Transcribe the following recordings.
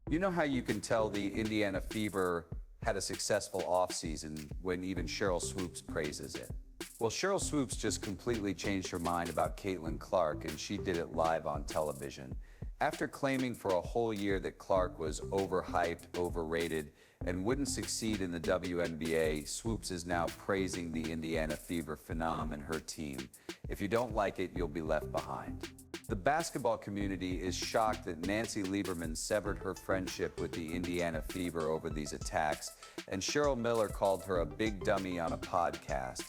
You know how you can tell the Indiana Fever had a successful offseason when even Sheryl Swoopes praises it? Well, Sheryl Swoopes just completely changed her mind about Caitlin Clark, and she did it live on television. After claiming for a whole year that Clark was overhyped, overrated, and wouldn't succeed in the WNBA, Swoopes is now praising the Indiana Fever phenom and her team. If you don't like it, you'll be left behind. The basketball community is shocked that Nancy Lieberman severed her friendship with the Indiana Fever over these attacks, and Cheryl Miller called her a big dummy on a podcast.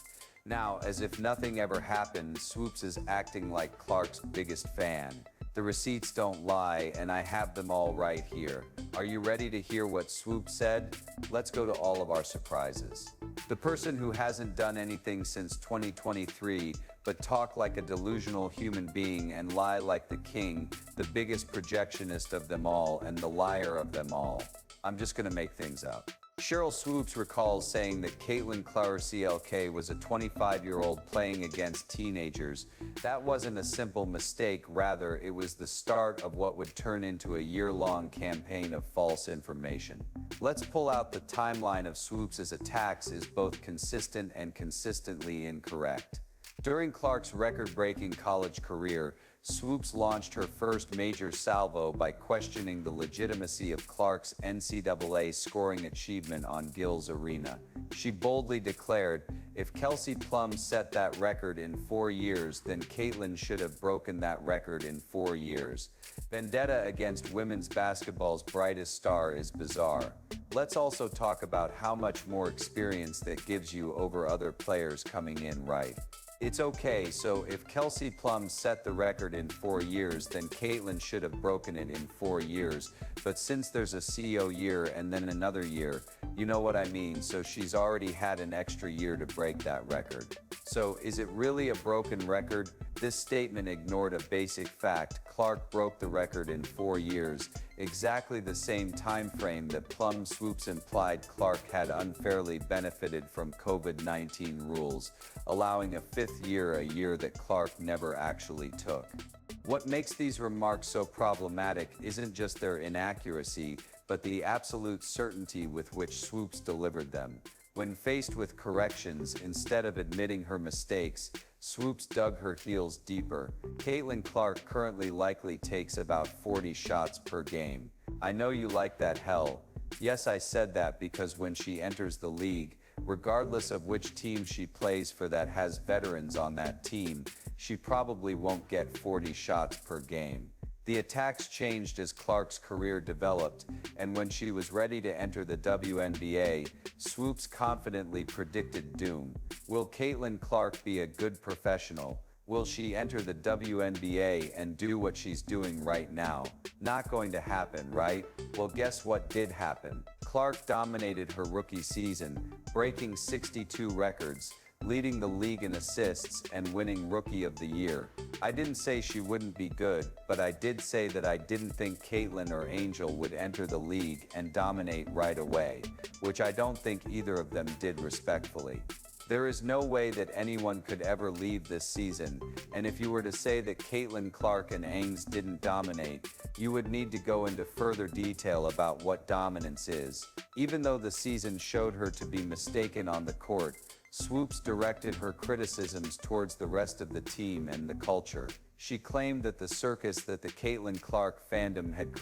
Now, as if nothing ever happened, Swoopes is acting like Clark's biggest fan. The receipts don't lie, and I have them all right here. Are you ready to hear what Swoopes said? Let's go to all of our surprises. The person who hasn't done anything since 2023 but talk like a delusional human being and lie like the king, the biggest projectionist of them all and the liar of them all. I'm just gonna make things up. Sheryl Swoopes recalls saying that Caitlin Clark was a 25-year-old playing against teenagers. That wasn't a simple mistake, rather it was the start of what would turn into a year-long campaign of false information. Let's pull out the timeline of Swoopes' attacks is both consistent and consistently incorrect. During Clark's record-breaking college career, Swoopes launched her first major salvo by questioning the legitimacy of Clark's NCAA scoring achievement on Gil's Arena. She boldly declared, "If Kelsey Plum set that record in 4 years, then Caitlin should have broken that record in 4 years." Vendetta against women's basketball's brightest star is bizarre. Let's also talk about how much more experience that gives you over other players coming in right. It's okay, so if Kelsey Plum set the record in 4 years, then Caitlin should have broken it in 4 years. But since there's a CO year and then another year, you know what I mean, so she's already had an extra year to break that record. So is it really a broken record? This statement ignored a basic fact. Clark broke the record in 4 years, exactly the same time frame that Plum Swoopes implied Clark had unfairly benefited from COVID-19 rules, allowing a 5th year, a year that Clark never actually took. What makes these remarks so problematic isn't just their inaccuracy, but the absolute certainty with which Swoopes delivered them. When faced with corrections, instead of admitting her mistakes, Swoopes dug her heels deeper. Caitlin Clark currently likely takes about 40 shots per game. I know you like that, hell. Yes, I said that because when she enters the league, regardless of which team she plays for that has veterans on that team, she probably won't get 40 shots per game. The attacks changed as Clark's career developed, and when she was ready to enter the WNBA, Swoopes confidently predicted doom. Will Caitlin Clark be a good professional? Will she enter the WNBA and do what she's doing right now? Not going to happen, right? Well, guess what did happen? Clark dominated her rookie season, breaking 62 records, leading the league in assists and winning Rookie of the Year. I didn't say she wouldn't be good, but I did say that I didn't think Caitlin or Angel would enter the league and dominate right away, which I don't think either of them did respectfully. There is no way that anyone could ever leave this season, and if you were to say that Caitlin Clark and Ainge didn't dominate, you would need to go into further detail about what dominance is. Even though the season showed her to be mistaken on the court, Swoopes directed her criticisms towards the rest of the team and the culture. She claimed that the circus that the Caitlin Clark fandom had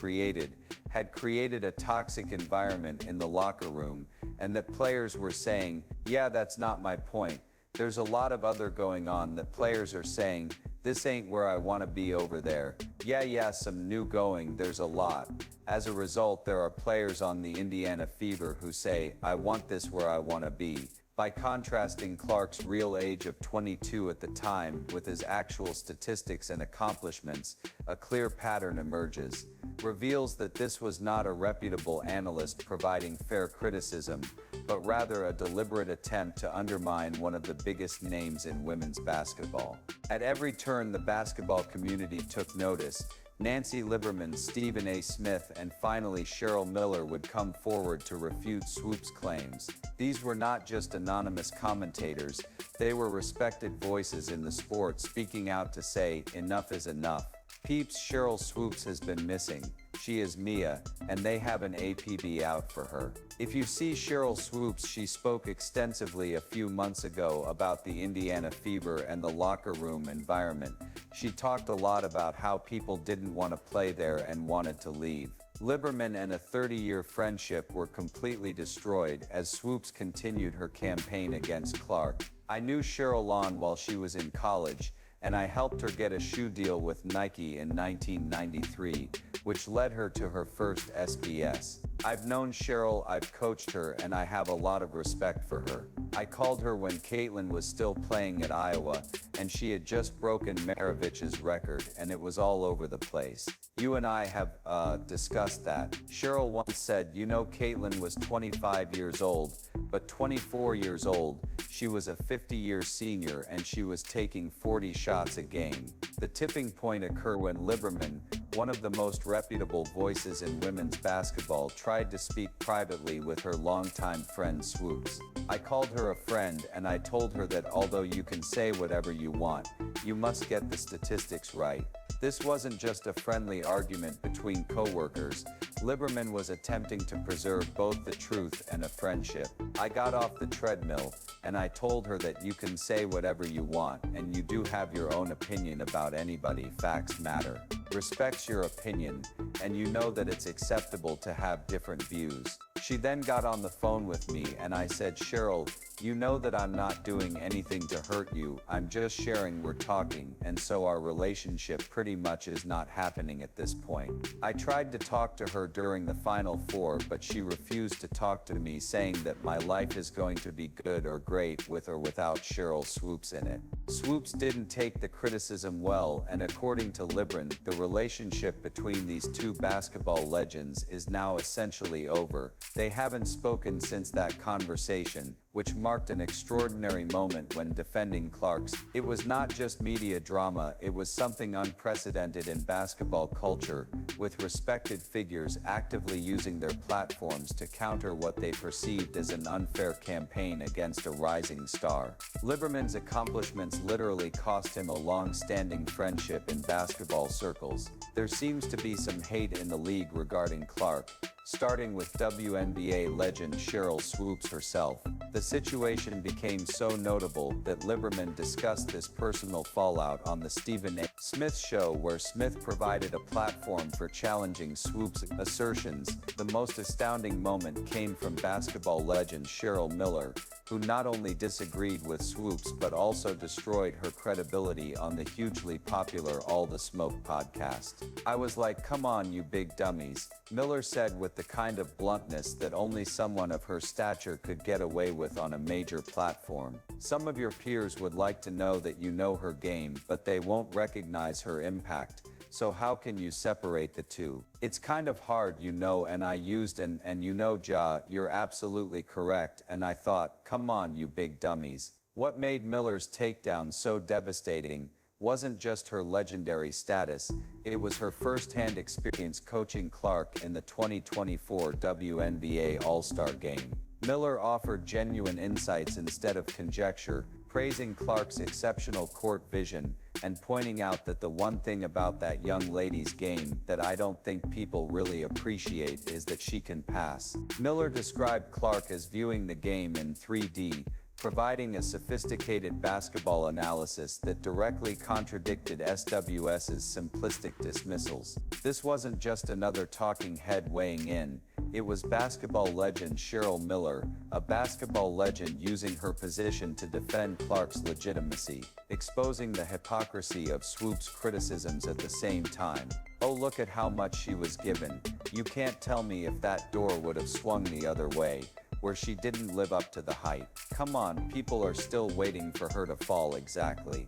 created a toxic environment in the locker room, and that players were saying, "Yeah, that's not my point. There's a lot of other going on that players are saying, this ain't where I want to be over there. Yeah, some new going, there's a lot." As a result, there are players on the Indiana Fever who say, "I want this where I want to be." By contrasting Clark's real age of 22 at the time with his actual statistics and accomplishments, a clear pattern emerges. Reveals that this was not a reputable analyst providing fair criticism, but rather a deliberate attempt to undermine one of the biggest names in women's basketball. At every turn, the basketball community took notice. Nancy Lieberman, Stephen A. Smith, and finally Cheryl Miller would come forward to refute Swoopes' claims. These were not just anonymous commentators, they were respected voices in the sport speaking out to say, enough is enough. Peeps, Sheryl Swoopes has been missing. She is Mia, and they have an APB out for her. If you see Sheryl Swoopes, she spoke extensively a few months ago about the Indiana Fever and the locker room environment. She talked a lot about how people didn't want to play there and wanted to leave. Lieberman and a 30-year friendship were completely destroyed as Swoopes continued her campaign against Clark. I knew Sheryl Lawn while she was in college, and I helped her get a shoe deal with Nike in 1993, which led her to her first SBS. I've known Sheryl, I've coached her, and I have a lot of respect for her. I called her when Caitlin was still playing at Iowa, and she had just broken Maravich's record, and it was all over the place. You and I have discussed that. Sheryl once said, you know, Caitlin was 25 years old, but 24 years old. She was a 50-year senior and she was taking 40 shots a game. The tipping point occurred when Lieberman, one of the most reputable voices in women's basketball, tried to speak privately with her longtime friend Swoopes. I called her a friend and I told her that although you can say whatever you want, you must get the statistics right. This wasn't just a friendly argument between co-workers. Lieberman was attempting to preserve both the truth and a friendship. I got off the treadmill and I told her that you can say whatever you want and you do have your own opinion about anybody. Facts matter. Respects your opinion, and you know that it's acceptable to have different views. She then got on the phone with me and I said, Sheryl, you know that I'm not doing anything to hurt you, I'm just sharing, we're talking, and so our relationship pretty much is not happening at this point. I tried to talk to her during the Final Four, but she refused to talk to me, saying that my life is going to be good or great with or without Sheryl Swoopes in it. Swoopes didn't take the criticism well, and according to Lieberman, the relationship between these two basketball legends is now essentially over. They haven't spoken since that conversation, which marked an extraordinary moment when defending Clark's. It was not just media drama, it was something unprecedented in basketball culture, with respected figures actively using their platforms to counter what they perceived as an unfair campaign against a rising star. Lieberman's accomplishments literally cost him a long-standing friendship in basketball circles. There seems to be some hate in the league regarding Clark, starting with WNBA legend Sheryl Swoopes herself. The situation became so notable that Lieberman discussed this personal fallout on the Stephen A. Smith Show, where Smith provided a platform for challenging Swoopes' assertions. The most astounding moment came from basketball legend Cheryl Miller, who not only disagreed with Swoopes but also destroyed her credibility on the hugely popular All the Smoke podcast. I was like, come on, you big dummies, Miller said with the kind of bluntness that only someone of her stature could get away with on a major platform. Some of your peers would like to know that you know her game, but they won't recognize her impact. So how can you separate the two? It's kind of hard, you know, and I used and you know, Ja, you're absolutely correct, and I thought, come on, you big dummies. What made Miller's takedown so devastating wasn't just her legendary status, it was her first-hand experience coaching Clark in the 2024 WNBA All-Star Game. Miller offered genuine insights instead of conjecture, praising Clark's exceptional court vision and pointing out that the one thing about that young lady's game that I don't think people really appreciate is that she can pass. Miller described Clark as viewing the game in 3D, providing a sophisticated basketball analysis that directly contradicted SWS's simplistic dismissals. This wasn't just another talking head weighing in, it was basketball legend Cheryl Miller, a basketball legend using her position to defend Clark's legitimacy, exposing the hypocrisy of Swoopes' criticisms at the same time. Oh, look at how much she was given. You can't tell me if that door would have swung the other way, where she didn't live up to the hype. Come on, people are still waiting for her to fall. Exactly.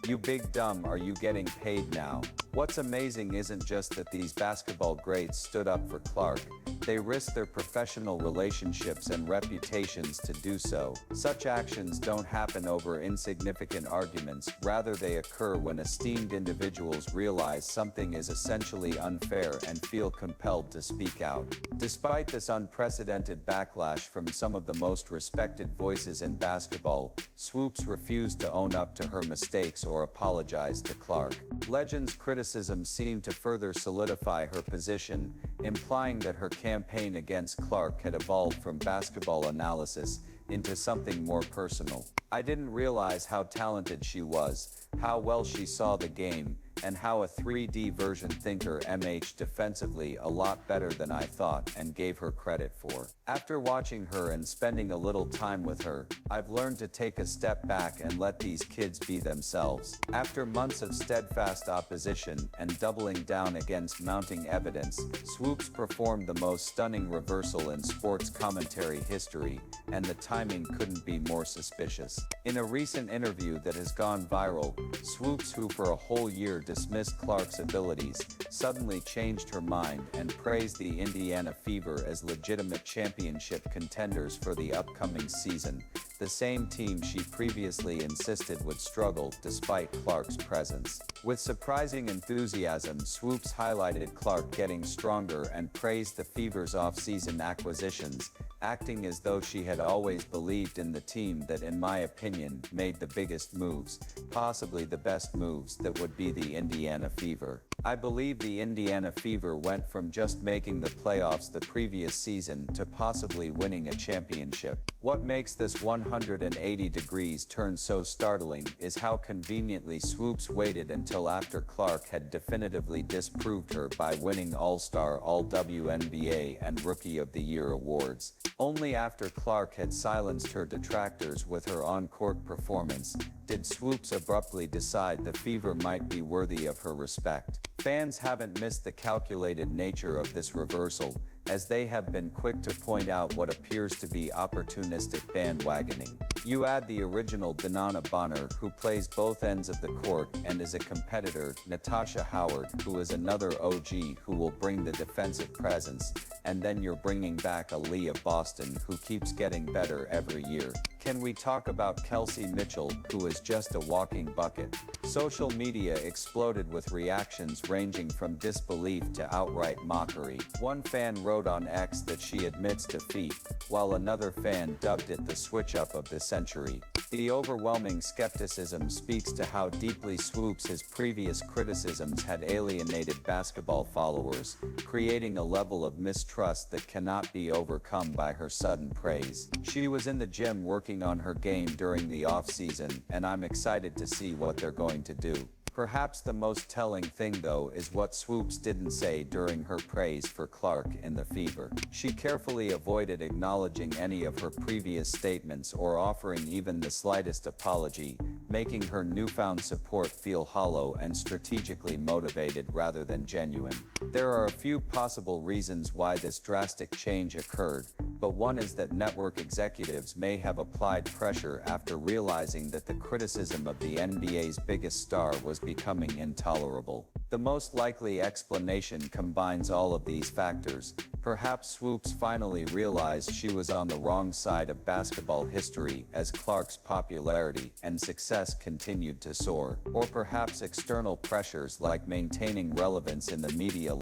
You big dumb, are you getting paid now? What's amazing isn't just that these basketball greats stood up for Clark, they risked their professional relationships and reputations to do so. Such actions don't happen over insignificant arguments, rather they occur when esteemed individuals realize something is essentially unfair and feel compelled to speak out. Despite this unprecedented backlash from some of the most respected voices in basketball, Swoopes refused to own up to her mistakes or apologize to Clark. Legends criticize criticism seemed to further solidify her position, implying that her campaign against Clark had evolved from basketball analysis into something more personal. "I didn't realize how talented she was, how well she saw the game, and how a 3D version thinker defensively a lot better than I thought and gave her credit for. After watching her and spending a little time with her, I've learned to take a step back and let these kids be themselves." After months of steadfast opposition and doubling down against mounting evidence, Swoopes performed the most stunning reversal in sports commentary history, and the timing couldn't be more suspicious. In a recent interview that has gone viral, Swoopes, who for a whole year dismissed Clark's abilities, suddenly changed her mind and praised the Indiana Fever as legitimate championship contenders for the upcoming season, the same team she previously insisted would struggle despite Clark's presence. With surprising enthusiasm, Swoopes highlighted Clark getting stronger and praised the Fever's off-season acquisitions, acting as though she had always believed in the team that, in my opinion, made the biggest moves, possibly the best moves, that would be the Indiana Fever. "I believe the Indiana Fever went from just making the playoffs the previous season to possibly winning a championship. What makes this 180 degrees turn so startling is how conveniently Swoopes waited until after Clark had definitively disproved her by winning All-Star, All-WNBA, and Rookie of the Year awards. Only after Clark had silenced her detractors with her on-court performance did Swoopes abruptly decide the Fever might be worthy of her respect." Fans haven't missed the calculated nature of this reversal, as they have been quick to point out what appears to be opportunistic bandwagoning. You add the original Banana Bonner, who plays both ends of the court and is a competitor, Natasha Howard, who is another OG who will bring the defensive presence, and then you're bringing back Aaliyah Boston, who keeps getting better every year. Can we talk about Kelsey Mitchell, who is just a walking bucket? Social media exploded with reactions ranging from disbelief to outright mockery. One fan wrote on X that she admits defeat, while another fan dubbed it the switch-up of the century. The overwhelming skepticism speaks to how deeply Swoopes' previous criticisms had alienated basketball followers, creating a level of mistrust that cannot be overcome by her sudden praise. She was in the gym working on her game during the off-season, and I'm excited to see what they're going to do. Perhaps the most telling thing, though, is what Swoopes didn't say during her praise for Clark in the Fever. She carefully avoided acknowledging any of her previous statements or offering even the slightest apology, making her newfound support feel hollow and strategically motivated rather than genuine. There are a few possible reasons why this drastic change occurred, but one is that network executives may have applied pressure after realizing that the criticism of the NBA's biggest star was becoming intolerable. The most likely explanation combines all of these factors. Perhaps Swoopes finally realized she was on the wrong side of basketball history as Clark's popularity and success continued to soar. Or perhaps external pressures like maintaining relevance in the media